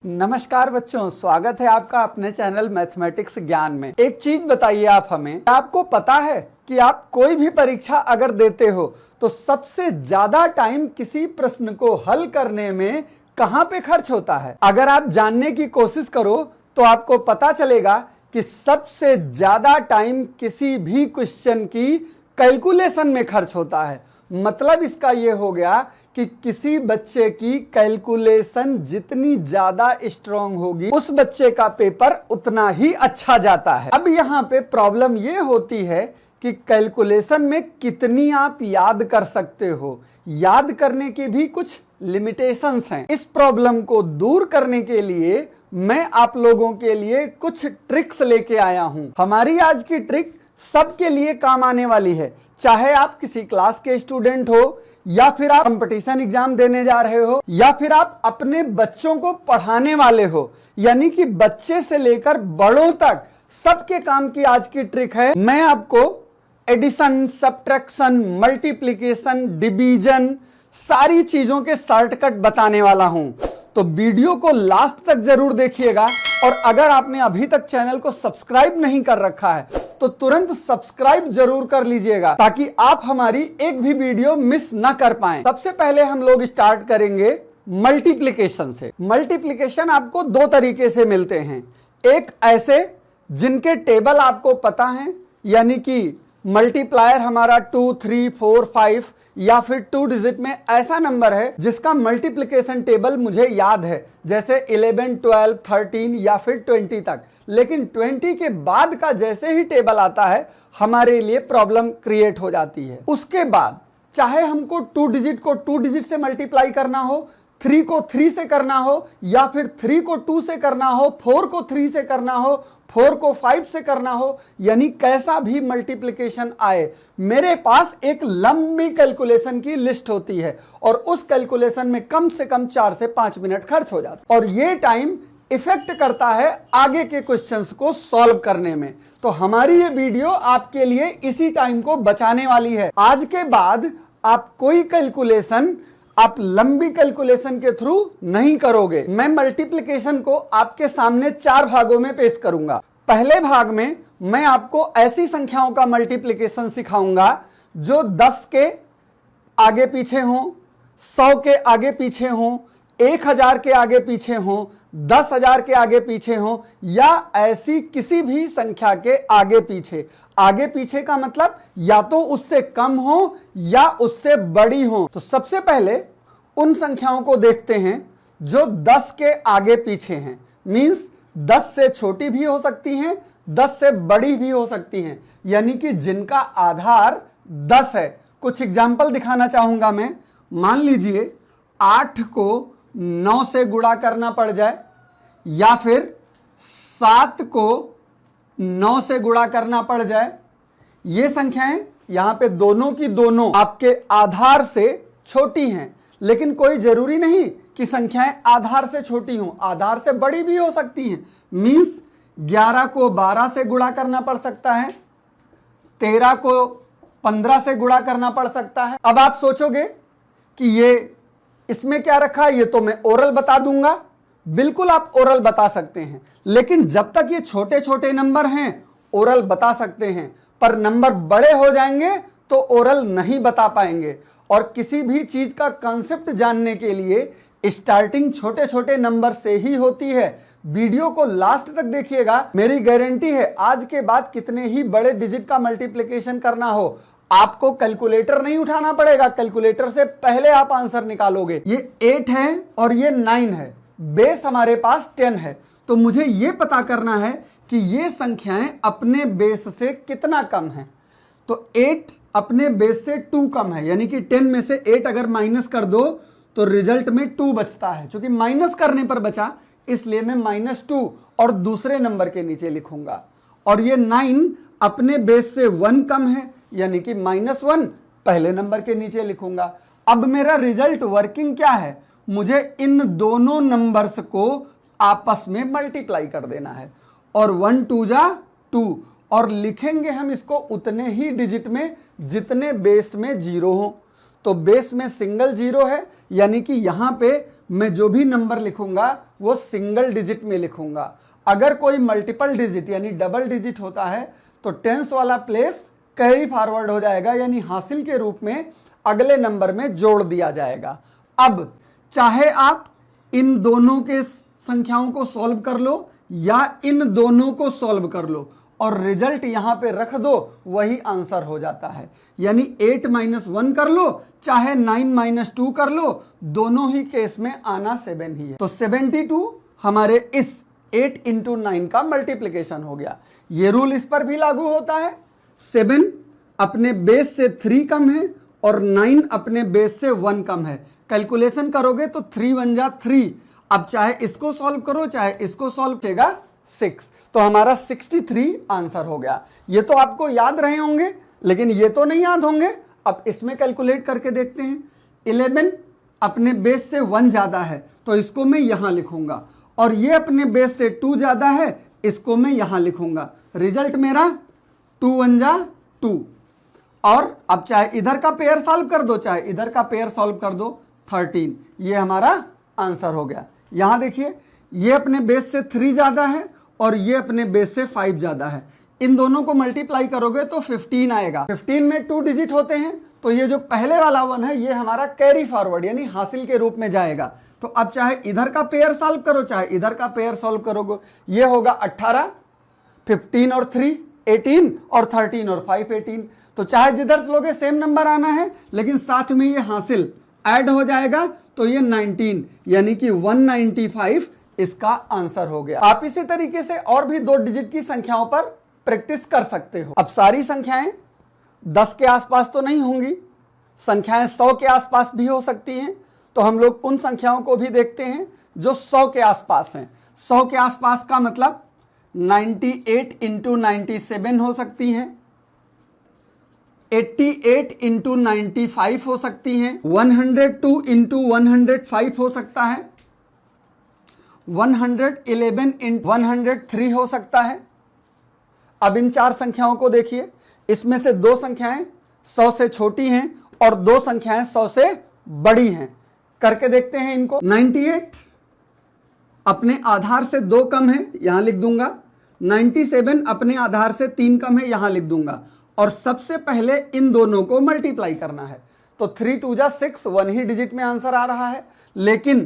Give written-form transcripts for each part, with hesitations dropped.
नमस्कार बच्चों, स्वागत है आपका अपने चैनल मैथमेटिक्स ज्ञान में। एक चीज बताइए आप हमें, आपको पता है कि आप कोई भी परीक्षा अगर देते हो तो सबसे ज्यादा टाइम किसी प्रश्न को हल करने में कहां पे खर्च होता है? अगर आप जानने की कोशिश करो तो आपको पता चलेगा कि सबसे ज्यादा टाइम किसी भी क्वेश्चन की कैलकुलेशन में खर्च होता है। मतलब इसका यह हो गया कि किसी बच्चे की कैलकुलेशन जितनी ज्यादा स्ट्रांग होगी उस बच्चे का पेपर उतना ही अच्छा जाता है। अब यहाँ पे प्रॉब्लम यह होती है कि कैलकुलेशन में कितनी आप याद कर सकते हो। याद करने के भी कुछ लिमिटेशंस हैं। इस प्रॉब्लम को दूर करने के लिए मैं आप लोगों के लिए कुछ ट्रिक्स लेके आया हूं। हमारी आज की ट्रिक सबके लिए काम आने वाली है, चाहे आप किसी क्लास के स्टूडेंट हो या फिर आप कंपटीशन एग्जाम देने जा रहे हो या फिर आप अपने बच्चों को पढ़ाने वाले हो, यानी कि बच्चे से लेकर बड़ों तक सबके काम की आज की ट्रिक है। मैं आपको एडिशन, सब्ट्रैक्शन, मल्टीप्लिकेशन, डिवीजन सारी चीजों के शॉर्टकट बताने वाला हूं। तो वीडियो को लास्ट तक जरूर देखिएगा और अगर आपने अभी तक चैनल को सब्सक्राइब नहीं कर रखा है तो तुरंत सब्सक्राइब जरूर कर लीजिएगा ताकि आप हमारी एक भी वीडियो मिस ना कर पाएं। सबसे पहले हम लोग स्टार्ट करेंगे मल्टीप्लिकेशन से। मल्टीप्लिकेशन आपको दो तरीके से मिलते हैं। एक ऐसे जिनके टेबल आपको पता है, यानी कि मल्टीप्लायर हमारा 2, 3, 4, 5 या फिर 2 डिजिट में ऐसा नंबर है जिसका मल्टीप्लिकेशन टेबल मुझे याद है, जैसे 11, 12, 13 या फिर 20 तक। लेकिन 20 के बाद का जैसे ही टेबल आता है हमारे लिए प्रॉब्लम क्रिएट हो जाती है। उसके बाद चाहे हमको 2 डिजिट को 2 डिजिट से मल्टीप्लाई करना हो, 3 को 3 से करना हो या फिर 3 को 2 से करना हो, 4 को 3 से करना हो, 4 को 5 से करना हो, यानी कैसा भी मल्टीप्लिकेशन आए, मेरे पास एक लंबी कैलकुलेशन की लिस्ट होती है और उस कैलकुलेशन में कम से कम 4 से 5 मिनट खर्च हो जाता है और ये टाइम इफेक्ट करता है आगे के क्वेश्चंस को सॉल्व करने में। तो हमारी ये वीडियो आपके लिए इसी टाइम को बचाने वाली है। आज के बाद आप कोई कैलकुलेशन आप लंबी कैलकुलेशन के थ्रू नहीं करोगे। मैं मल्टीप्लिकेशन को आपके सामने 4 भागों में पेश करूंगा। पहले भाग में मैं आपको ऐसी संख्याओं का मल्टीप्लिकेशन सिखाऊंगा जो 10 के आगे पीछे हो, 100 के आगे पीछे हो, 1000 के आगे पीछे हो, 10,000 के आगे पीछे हो या ऐसी किसी भी संख्या के आगे पीछे। आगे पीछे का मतलब या तो उससे कम हो या उससे बड़ी हो। तो सबसे पहले उन संख्याओं को देखते हैं जो 10 के आगे पीछे हैं। मींस 10 से छोटी भी हो सकती हैं, 10 से बड़ी भी हो सकती हैं, यानी कि जिनका आधार 10 है। कुछ एग्जाम्पल दिखाना चाहूंगा मैं। मान लीजिए 8 को 9 से गुणा करना पड़ जाए या फिर 7 को 9 से गुणा करना पड़ जाए। ये संख्याएं यहां पे दोनों की दोनों आपके आधार से छोटी हैं, लेकिन कोई जरूरी नहीं कि संख्याएं आधार से छोटी हों, आधार से बड़ी भी हो सकती हैं। मींस 11 को 12 से गुणा करना पड़ सकता है, 13 को 15 से गुणा करना पड़ सकता है। अब आप सोचोगे कि ये इसमें क्या रखा है, ये तो मैं ओरल बता दूंगा। बिल्कुल आप ओरल बता सकते हैं, लेकिन जब तक ये छोटे छोटे नंबर हैं ओरल बता सकते हैं, पर नंबर बड़े हो जाएंगे तो ओरल नहीं बता पाएंगे। और किसी भी चीज का कॉन्सेप्ट जानने के लिए स्टार्टिंग छोटे छोटे नंबर से ही होती है। वीडियो को लास्ट तक देखिएगा, मेरी गारंटी है आज के बाद कितने ही बड़े डिजिट का मल्टीप्लिकेशन करना हो आपको कैलकुलेटर नहीं उठाना पड़ेगा, कैलकुलेटर से पहले आप आंसर निकालोगे। ये 8 है और ये 9 है, बेस हमारे पास 10 है। तो मुझे ये पता करना है कि ये संख्याएं अपने बेस से कितना कम है। तो 8 अपने बेस से 2 कम है, यानी कि 10 में से 8 अगर माइनस कर दो तो रिजल्ट में 2 बचता है। क्योंकि माइनस करने पर बचा इसलिए मैं -2 और दूसरे नंबर के नीचे लिखूंगा। और ये 9 अपने बेस से 1 कम है, यानी कि -1 पहले नंबर के नीचे लिखूंगा। अब मेरा रिजल्ट वर्किंग क्या है, मुझे इन दोनों नंबर्स को आपस में मल्टीप्लाई कर देना है और 1 2 जा 2 और लिखेंगे हम इसको उतने ही डिजिट में जितने बेस में 0 हो। तो बेस में सिंगल 0 है, यानी कि यहां पे मैं जो भी नंबर लिखूंगा वो सिंगल डिजिट में लिखूंगा। अगर कोई मल्टीपल डिजिट यानी डबल डिजिट होता है तो टेंस वाला प्लेस कैरी फॉरवर्ड हो जाएगा, यानी हासिल के रूप में अगले नंबर में जोड़ दिया जाएगा। अब चाहे आप इन दोनों के संख्याओं को सॉल्व कर लो या इन दोनों को सॉल्व कर लो और रिजल्ट यहां पे रख दो, वही आंसर हो जाता है। यानी 8 - 1 कर लो चाहे 9 - 2 कर लो, दोनों ही केस में आना 7 ही है। तो 72 हमारे इस 8 × 9 का मल्टीप्लिकेशन हो गया। ये रूल इस पर भी लागू होता है। 7 अपने बेस से 3 कम है और 9 अपने बेस से 1 कम है। कैलकुलेशन करोगे तो 3 × 1 = 3। अब चाहे इसको सॉल्व करो चाहे इसको सॉल्व करेगा 6, तो हमारा 63 आंसर हो गया। ये तो आपको याद रहे होंगे, लेकिन ये तो नहीं याद होंगे। अब इसमें कैलकुलेट करके देखते हैं। 11 अपने बेस से 1 ज्यादा है तो इसको मैं यहां लिखूंगा, और ये अपने बेस से 2 ज्यादा है, इसको मैं यहां लिखूंगा। रिजल्ट मेरा 2 × 1 = 2। और अब चाहे इधर का पेयर सॉल्व कर दो चाहे इधर का पेयर सॉल्व कर दो, 13। ये हमारा आंसर हो गया। यहां देखिए, ये अपने बेस से 3 ज्यादा है और ये अपने बेस से 5 ज्यादा है। इन दोनों को मल्टीप्लाई करोगे तो 15 आएगा। 15 में 2 डिजिट होते हैं, तो ये जो पहले वाला 1 है ये हमारा कैरी फॉरवर्ड यानी हासिल के रूप में जाएगा। तो अब चाहे इधर का पेयर सॉल्व करो चाहे इधर का पेयर सॉल्व करोगे, ये होगा 18, 15 और 3 18 और 13 और 5 18। तो चाहे जिधर से लोगे सेम नंबर आना है, लेकिन साथ में ये हासिल ऐड हो जाएगा, तो ये 19 यानी कि 195 इसका आंसर हो गया। आप इसी तरीके से और भी 2 डिजिट की संख्याओं पर प्रैक्टिस कर सकते हो। अब सारी संख्याएं 10 के आसपास तो नहीं होंगी, संख्याएं 100 के आसपास भी हो सकती हैं। तो हम लोग उन संख्याओं को भी देखते हैं जो 100 के आसपास हैं। 100 के आसपास का मतलब 98 × 97 हो सकती हैं, 88 × 95 हो सकती हैं, 102 × 105 हो सकता है, 111 × 103 हो सकता है। अब इन 4 संख्याओं को देखिए, इसमें से 2 संख्याएं 100 से छोटी हैं और 2 संख्याएं 100 से बड़ी हैं। करके देखते हैं इनको। 98 अपने आधार से 2 कम है, यहां लिख दूंगा। 97 अपने आधार से 3 कम है, यहां लिख दूंगा। और सबसे पहले इन दोनों को मल्टीप्लाई करना है। तो 3 × 2 = 6, 1 ही डिजिट में आंसर आ रहा है। लेकिन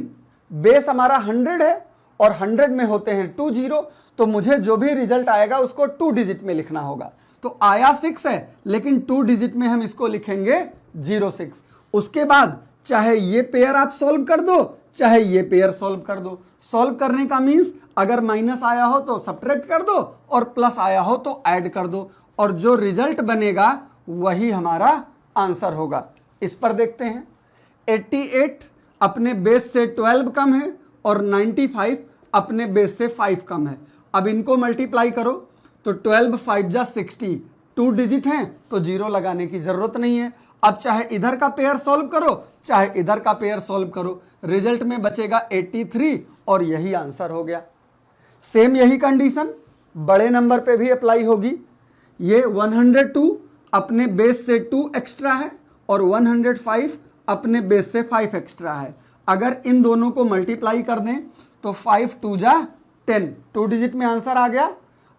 बेस हमारा 100 है और 100 में होते हैं 2 0, तो मुझे जो भी रिजल्ट आएगा उसको 2 डिजिट में लिखना होगा। तो आया 6 है, लेकिन 2 डिजिट में हम इसको लिखेंगे 06। उसके बाद चाहे ये पेयर आप सॉल्व कर दो चाहे ये पेयर सॉल्व कर दो। सॉल्व करने का मीन्स अगर माइनस आया हो तो सब्ट्रैक्ट कर दो और प्लस आया हो तो ऐड कर दो, और जो रिजल्ट बनेगा वही हमारा आंसर होगा। इस पर देखते हैं। 88 अपने बेस से 12 कम है और 95 अपने बेस से 5 कम है। अब इनको मल्टीप्लाई करो तो 12 5 = 60, 2 डिजिट हैं तो 0 लगाने की जरूरत नहीं है। अब चाहे इधर का पेयर सॉल्व करो चाहे इधर का पेयर सॉल्व करो, रिजल्ट में बचेगा 83 और यही आंसर हो गया। सेम यही कंडीशन बड़े नंबर पे भी अप्लाई होगी। ये 102 अपने बेस से 2 एक्स्ट्रा है और 105 अपने बेस से 5 एक्स्ट्रा है। अगर इन दोनों को मल्टीप्लाई कर दें तो 5 2 = 10, 2 डिजिट में आंसर आ गया।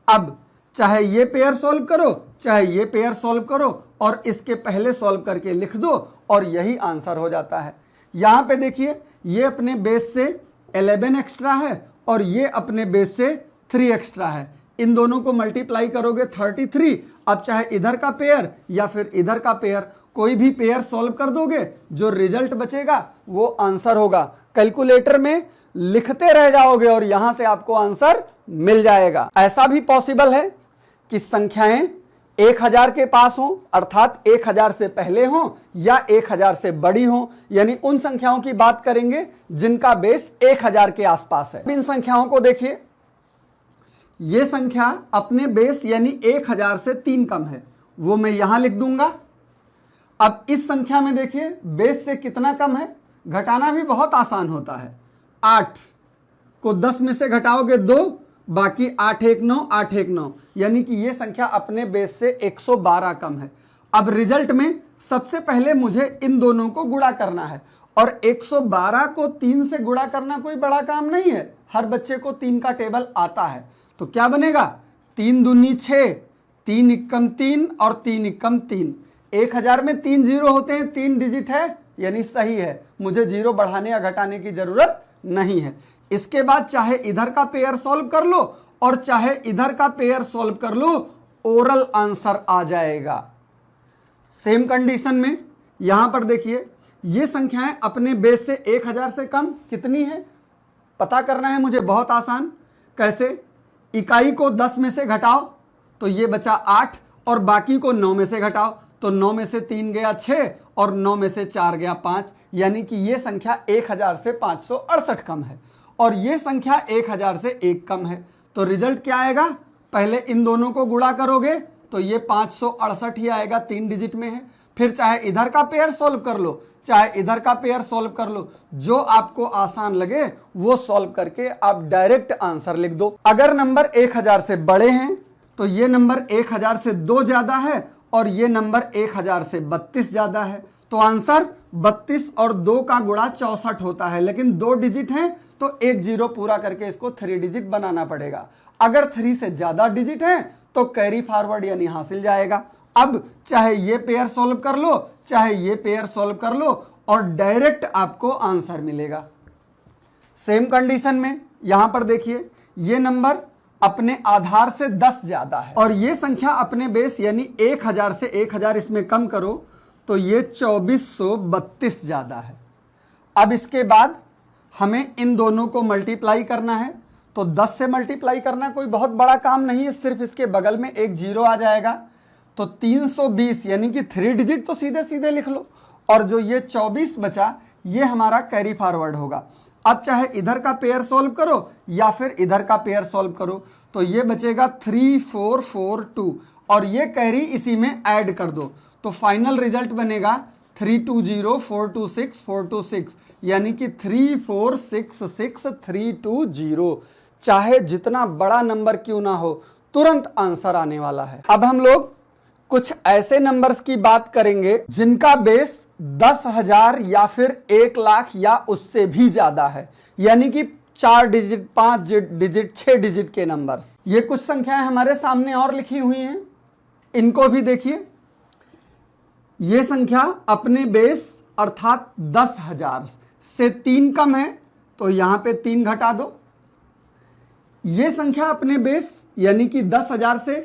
अब चाहे ये पेयर सॉल्व करो चाहे ये पेयर सॉल्व करो और इसके पहले सॉल्व करके लिख दो और यही आंसर हो जाता है। यहां पे देखिए, ये अपने बेस से 11 एक्स्ट्रा है और ये अपने बेस से 3 एक्स्ट्रा है। इन दोनों को मल्टीप्लाई करोगे 33। अब चाहे इधर का पेयर या फिर इधर का पेयर, कोई भी पेयर सॉल्व कर दोगे, जो रिजल्ट बचेगा वो आंसर होगा। कैलकुलेटर में लिखते रह जाओगे और यहां से आपको आंसर मिल जाएगा। ऐसा भी पॉसिबल है कि संख्याएं 1000 के पास हों, अर्थात 1000 से पहले हों या 1000 से बड़ी हों, यानी उन संख्याओं की बात करेंगे जिनका बेस 1000 के आसपास है। इन संख्याओं को देखिए, ये संख्या अपने बेस यानी 1000 से 3 कम है, वो मैं यहां लिख दूंगा। अब इस संख्या में देखिए बेस से कितना कम है, घटाना भी बहुत आसान होता है। 8 को 10 में से घटाओगे 2, बाकी 8 1 9 8 1 9, यानी कि ये संख्या अपने बेस से 112 कम है। अब रिजल्ट में सबसे पहले मुझे इन दोनों को गुणा करना है और 112 को 3 से गुणा करना कोई बड़ा काम नहीं है, हर बच्चे को 3 का टेबल आता है। तो क्या बनेगा, 3 दूनी 6, 3 इक्कम 3 और 3 इक्कम 3। 1000 में 3 जीरो होते हैं, 3 डिजिट है यानी सही है, मुझे जीरो बढ़ाने या घटाने की जरूरत नहीं है। इसके बाद चाहे इधर का पेयर सॉल्व कर लो और चाहे इधर का पेयर सॉल्व कर लो, ओरल आंसर आ जाएगा। सेम कंडीशन में यहां पर देखिए, ये संख्याएं अपने बेस से 1000 से कम कितनी है पता करना है मुझे, बहुत आसान। कैसे, इकाई को 10 में से घटाओ तो ये बचा 8 और बाकी को 9 में से घटाओ तो 9 में से 3 गया 6 और 9 में से 4 गया 5, यानी कि ये संख्या 1000 से 568 कम है और ये संख्या 1000 से 1 कम है। तो रिजल्ट क्या आएगा, पहले इन दोनों को गुणा करोगे तो ये 568 ही आएगा, 3 डिजिट में है। फिर चाहे इधर का पेयर सॉल्व कर लो चाहे इधर का पेयर सॉल्व कर लो, जो आपको आसान लगे वो सॉल्व करके आप डायरेक्ट आंसर लिख दो। अगर नंबर 1000 से बड़े हैं तो ये नंबर 1000 से 2 ज्यादा है और ये नंबर 1000 से 32 ज्यादा है। तो आंसर 32 और 2 का गुणा 64 होता है, लेकिन 2 डिजिट हैं तो एक जीरो पूरा करके इसको 3 डिजिट बनाना पड़ेगा। अगर 3 से ज्यादा डिजिट हैं तो कैरी फॉरवर्ड यानी हासिल जाएगा। अब चाहे ये पेयर सॉल्व कर लो चाहे ये पेयर सॉल्व कर लो और डायरेक्ट आपको आंसर मिलेगा। सेम कंडीशन में यहां पर देखिए, ये नंबर अपने आधार से 10 ज्यादा है और ये संख्या अपने बेस यानी 1000 से 1000 इसमें कम करो तो ये 2432 ज्यादा है। अब इसके बाद हमें इन दोनों को मल्टीप्लाई करना है, तो 10 से मल्टीप्लाई करना कोई बहुत बड़ा काम नहीं है, सिर्फ इसके बगल में एक जीरो आ जाएगा। तो 320 यानी कि 3 डिजिट तो सीधे सीधे लिख लो और जो ये 24 बचा ये हमारा कैरी फॉरवर्ड होगा। अब चाहे इधर का पेयर सॉल्व करो या फिर इधर का पेयर सॉल्व करो तो ये बचेगा 3442 और ये कैरी इसी में ऐड कर दो तो फाइनल रिजल्ट बनेगा 320426 यानी कि 3466320। चाहे जितना बड़ा नंबर क्यों ना हो तुरंत आंसर आने वाला है। अब हम लोग कुछ ऐसे नंबर्स की बात करेंगे जिनका बेस 10,000 या फिर 1 लाख या उससे भी ज्यादा है, यानी कि 4 डिजिट 5 डिजिट 6 डिजिट के नंबर्स। ये कुछ संख्याएं हमारे सामने और लिखी हुई हैं, इनको भी देखिए। ये संख्या अपने बेस अर्थात 10,000 से 3 कम है तो यहां पे 3 घटा दो। ये संख्या अपने बेस यानी कि 10,000 से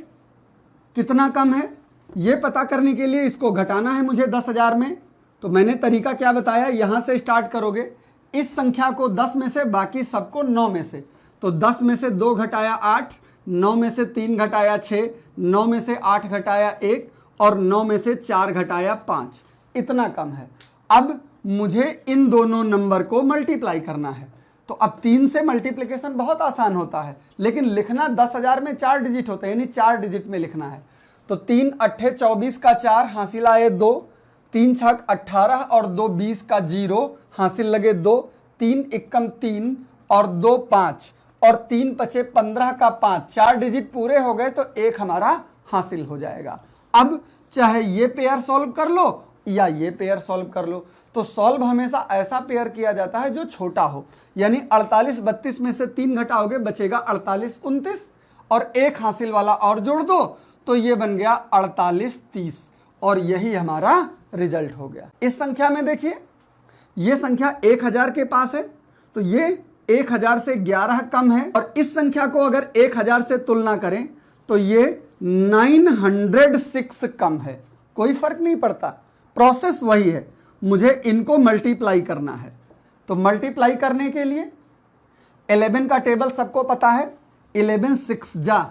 कितना कम है ये पता करने के लिए इसको घटाना है मुझे 10,000 में। तो मैंने तरीका क्या बताया, यहां से स्टार्ट करोगे, इस संख्या को 10 में से, बाकी सबको 9 में से। तो 10 में से 2 घटाया 8, 9 में से 3 घटाया 6, 9 में से 8 घटाया 1 और 9 में से 4 घटाया 5, इतना कम है। अब मुझे इन दोनों नंबर को मल्टीप्लाई करना है। तो अब 3 से मल्टीप्लिकेशन बहुत आसान होता है, लेकिन लिखना 10,000 में 4 डिजिट होते हैं, यानी 4 डिजिट में लिखना है। तो 3 अट्ठे 24 का 4 हासिल आए 2, 3 छक 18 और 2 20 का 0 हासिल लगे 2, 3 इक्कम 3 और 2 5 और 3 पचे 15 का 5, 4 डिजिट पूरे हो गए तो 1 हमारा हासिल हो जाएगा। अब चाहे ये पेयर सॉल्व कर लो या ये पेयर सॉल्व कर लो, तो सॉल्व हमेशा ऐसा पेयर किया जाता है जो छोटा हो, यानी 48 32 में से 3 घटाओगे बचेगा 48 29 और 1 हासिल वाला और जोड़ दो तो ये बन गया 48 30 और यही हमारा रिजल्ट हो गया। इस संख्या में देखिए, ये संख्या 1000 के पास है तो ये 1000 से 11 कम है और इस संख्या को अगर 1000 से तुलना करें तो ये 906 कम है। कोई फर्क नहीं पड़ता, प्रोसेस वही है, मुझे इनको मल्टीप्लाई करना है। तो मल्टीप्लाई करने के लिए 11 का टेबल सबको पता है, 11 6 जा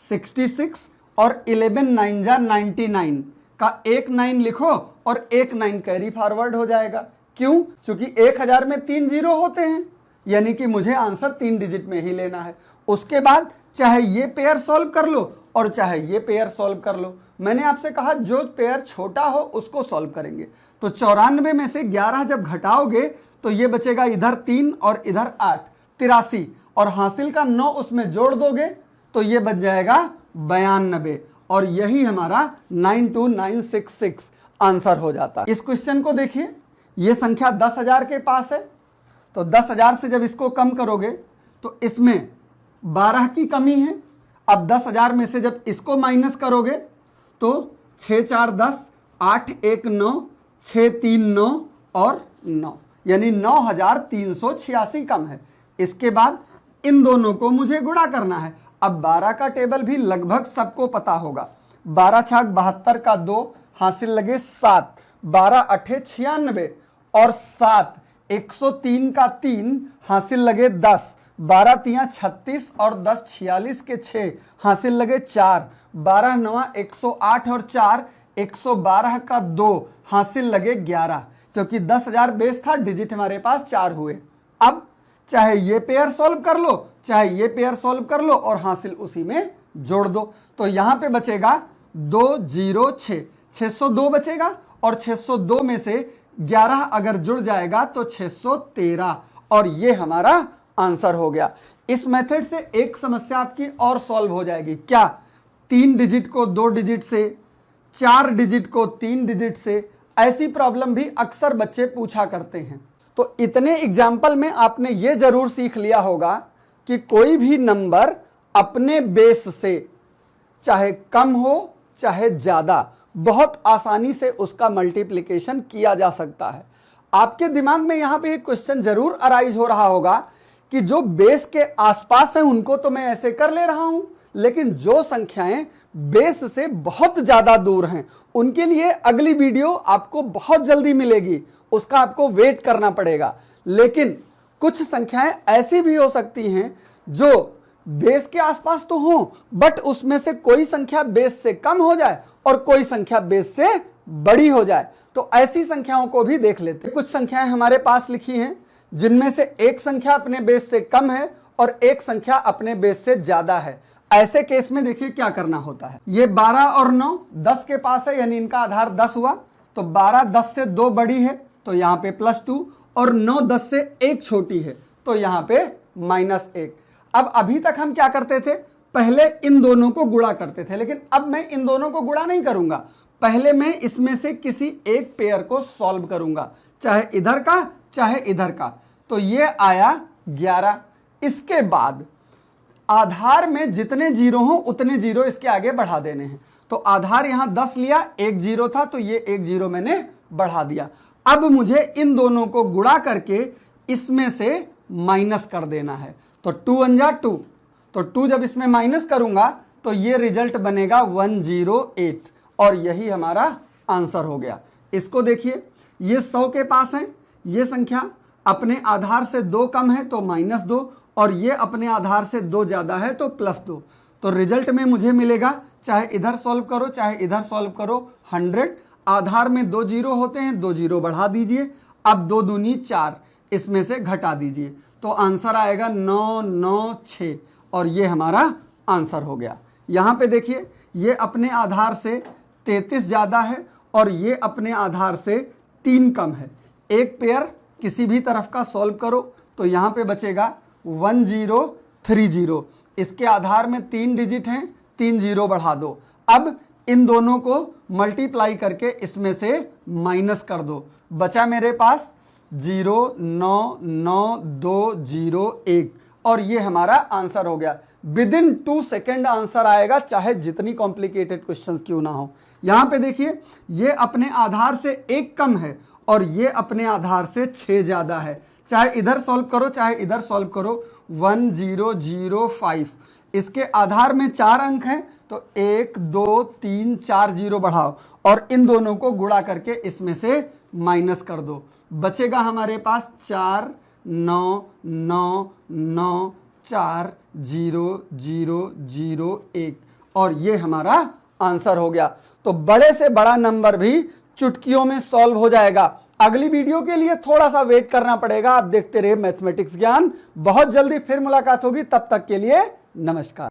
66 और 11 9 जा 99 का 1 9 लिखो और 1 9 कैरी फॉरवर्ड हो जाएगा। क्यों? क्योंकि 1000 में 3 जीरो होते हैं, यानी कि मुझे आंसर 3 डिजिट में ही लेना है। उसके बाद चाहे ये पेयर सॉल्व कर लो और चाहे ये पेयर सॉल्व कर लो। मैंने आपसे कहा जो पेयर छोटा हो उसको सॉल्व करेंगे। तो 94 में से 11 जब घटाओगे तो ये बचेगा इधर 3 और इधर 8, 83 और हासिल का 9 उसमें जोड़ दोगे तो ये बच जाएगा 92 और यही हमारा 92966 आंसर हो जाता है। इस क्वेश्चन को देखिए, ये संख्या 10,000 के पास है, तो 10,000 से जब इसको कम करोगे तो इसमें 12 की कमी है। अब 10,000 में से जब इसको माइनस करोगे तो 6 4 10, 8 1 9, 6 3 9 और 9, यानी 9,386 कम है। इसके बाद इन दोनों को मुझे गुणा करना है। अब 12 का टेबल भी लगभग सबको पता होगा। 12 छाक 72 का 2 हासिल लगे 7, 12 अठे 96 और 7 103 का 3 हासिल लगे 10, 12 तियां 36 और 10 46 के 6 हासिल लगे 4, 12 नवा 108 और 4 112 का 2 हासिल लगे 11, क्योंकि 10,000 बेस था, डिजिट हमारे पास 4 हुए। अब चाहे ये पेयर सॉल्व कर लो, चाहे ये पेयर सॉल्व कर लो और हासिल उसी में जोड़ दो। तो यहां पे बचेगा 206, 602 बचेगा और 602 में से 11 अगर जुड़ जाएगा तो 613, और ये हमारा आंसर हो गया। इस मेथड से एक समस्या आपकी और सॉल्व हो जाएगी। क्या? 3 डिजिट को 2 डिजिट से, 4 डिजिट को 3 डिजिट से, ऐसी प्रॉब्लम भी अक्सर बच्चे पूछा करते हैं। तो इतने एग्जाम्पल में आपने ये जरूर सीख लिया होगा कि कोई भी नंबर अपने बेस से चाहे कम हो चाहे ज्यादा, बहुत आसानी से उसका मल्टीप्लिकेशन किया जा सकता है। आपके दिमाग में यहां पे एक क्वेश्चन जरूर अराइज हो रहा होगा कि जो बेस के आसपास हैं उनको तो मैं ऐसे कर ले रहा हूं, लेकिन जो संख्याएं बेस से बहुत ज्यादा दूर हैं उनके लिए अगली वीडियो आपको बहुत जल्दी मिलेगी, उसका आपको वेट करना पड़ेगा। लेकिन कुछ संख्याएं ऐसी भी हो सकती हैं जो बेस के आसपास तो हो, बट उसमें से कोई संख्या बेस से कम हो जाए और कोई संख्या बेस से बड़ी हो जाए। तो ऐसी संख्याओं को भी देख लेते हैं। कुछ संख्याएं हमारे पास लिखी हैं जिनमें से एक संख्या अपने बेस से कम है और एक संख्या अपने बेस से ज्यादा है। ऐसे केस में देखिए क्या करना होता है। ये 12 और 9 10 के पास है, यानी इनका आधार 10 हुआ, तो 12 10 से 2 बड़ी है तो यहां पे +2, और 9 10 से 1 छोटी है तो यहां पे -1। अब अभी तक हम क्या करते थे, पहले इन दोनों को गुणा करते थे, लेकिन अब मैं इन दोनों को गुणा नहीं करूंगा। पहले मैं इसमें से किसी एक पेयर को सॉल्व करूंगा, चाहे इधर का चाहे इधर का। तो ये आया 11। इसके बाद आधार में जितने जीरो हो उतने जीरो इसके आगे बढ़ा देने हैं। तो आधार यहां 10 लिया, 1 जीरो था तो ये 1 जीरो मैंने बढ़ा दिया। अब मुझे इन दोनों को गुणा करके इसमें से माइनस कर देना है। तो 2 1 जा 2, तो 2 जब इसमें माइनस करूंगा तो ये रिजल्ट बनेगा 108, और यही हमारा आंसर हो गया। इसको देखिए, ये 100 के पास है, ये संख्या अपने आधार से 2 कम है तो -2, और ये अपने आधार से 2 ज्यादा है तो +2। तो रिजल्ट में मुझे मिलेगा, चाहे इधर सॉल्व करो चाहे इधर सॉल्व करो, 100। आधार में 2 जीरो होते हैं, 2 जीरो बढ़ा दीजिए। अब 2 दूनी 4, इसमें से घटा दीजिए तो आंसर आएगा 996, और ये हमारा आंसर हो गया। यहां पे देखिए, ये अपने आधार से 33 ज्यादा है और ये अपने आधार से 3 कम है। एक पेयर किसी भी तरफ का सॉल्व करो तो यहां पे बचेगा 1030। इसके आधार में 3 डिजिट हैं, 3 जीरो बढ़ा दो। अब इन दोनों को मल्टीप्लाई करके इसमें से माइनस कर दो, बचा मेरे पास 0999201, और ये हमारा आंसर हो गया। विदिन 2 सेकेंड आंसर आएगा, चाहे जितनी कॉम्प्लिकेटेड क्वेश्चंस क्यों ना हो। यहां पे देखिए, ये अपने आधार से 1 कम है और ये अपने आधार से 6 ज्यादा है। चाहे इधर सॉल्व करो चाहे इधर सॉल्व करो, 1005। इसके आधार में 4 अंक हैं तो 1 2 3 4 जीरो बढ़ाओ और इन दोनोट को गुणा करके इसमें से माइनस कर दो। बचेगा हमारे पास 4999940001, और ये हमारा आंसर हो गया। तो बड़े से बड़ा नंबर भी चुटकियों में सॉल्व हो जाएगा। अगली वीडियो के लिए थोड़ा सा वेट करना पड़ेगा। आप देखते रहिए मैथमेटिक्स ज्ञान, बहुत जल्दी फिर मुलाकात होगी। तब तक के लिए नमस्कार।